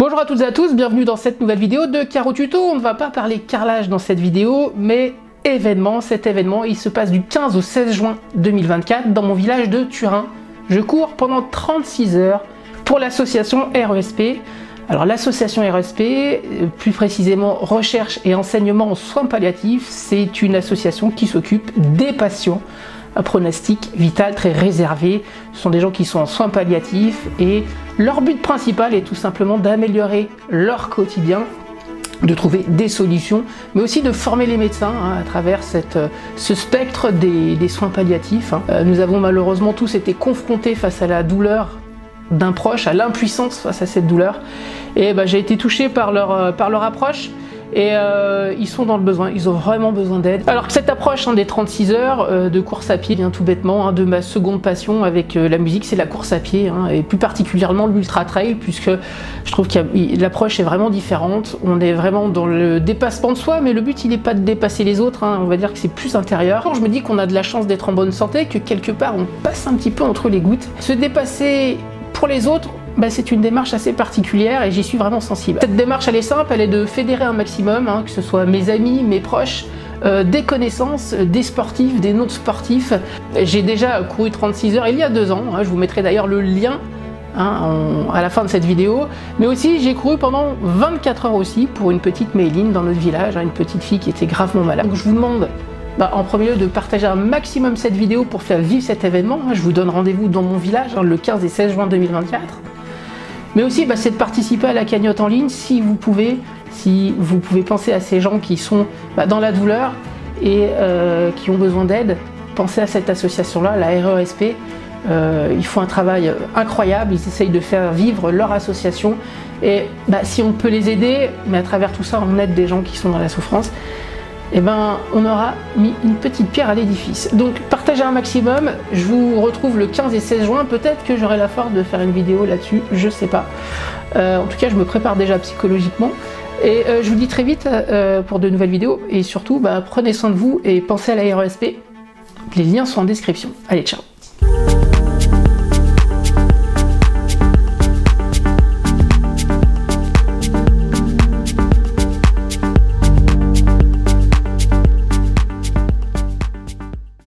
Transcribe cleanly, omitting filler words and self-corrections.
Bonjour à toutes et à tous, bienvenue dans cette nouvelle vidéo de Carreau Tuto. On ne va pas parler carrelage dans cette vidéo, mais événement. Cet événement, il se passe du 15 au 16 juin 2024 dans mon village de Turin. Je cours pendant 36 heures pour l'association RESP. Alors l'association RESP, plus précisément Recherche et Enseignement en Soins Palliatifs, c'est une association qui s'occupe des patients à pronostic vital très réservé. Ce sont des gens qui sont en soins palliatifs et leur but principal est tout simplement d'améliorer leur quotidien, de trouver des solutions, mais aussi de former les médecins à travers ce spectre des soins palliatifs. Nous avons malheureusement tous été confrontés face à la douleur d'un proche, à l'impuissance face à cette douleur, et j'ai été touché par leur approche. Et ils sont dans le besoin, ils ont vraiment besoin d'aide. Alors que cette approche des 36 heures de course à pied vient tout bêtement de ma seconde passion avec la musique, c'est la course à pied, et plus particulièrement l'ultra trail, puisque je trouve que l'approche est vraiment différente. On est vraiment dans le dépassement de soi, mais le but il n'est pas de dépasser les autres, on va dire que c'est plus intérieur. Je me dis qu'on a de la chance d'être en bonne santé, que quelque part on passe un petit peu entre les gouttes. Se dépasser pour les autres, c'est une démarche assez particulière et j'y suis vraiment sensible. Cette démarche elle est simple, elle est de fédérer un maximum, que ce soit mes amis, mes proches, des connaissances, des sportifs, des non-sportifs. J'ai déjà couru 36 heures il y a 2 ans, je vous mettrai d'ailleurs le lien à la fin de cette vidéo, mais aussi j'ai couru pendant 24 heures aussi pour une petite Méline dans notre village, une petite fille qui était gravement malade. Donc je vous demande en premier lieu de partager un maximum cette vidéo pour faire vivre cet événement. Je vous donne rendez-vous dans mon village le 15 et 16 juin 2024. Mais aussi, c'est de participer à la cagnotte en ligne si vous pouvez penser à ces gens qui sont dans la douleur et qui ont besoin d'aide. Pensez à cette association-là, la RESP. Ils font un travail incroyable, ils essayent de faire vivre leur association. Et si on peut les aider, mais à travers tout ça, on aide des gens qui sont dans la souffrance, on aura mis une petite pierre à l'édifice. Donc partagez un maximum, je vous retrouve le 15 et 16 juin, peut-être que j'aurai la force de faire une vidéo là-dessus, je sais pas. En tout cas je me prépare déjà psychologiquement, et je vous dis très vite pour de nouvelles vidéos, et surtout prenez soin de vous et pensez à la RESP, les liens sont en description. Allez, ciao.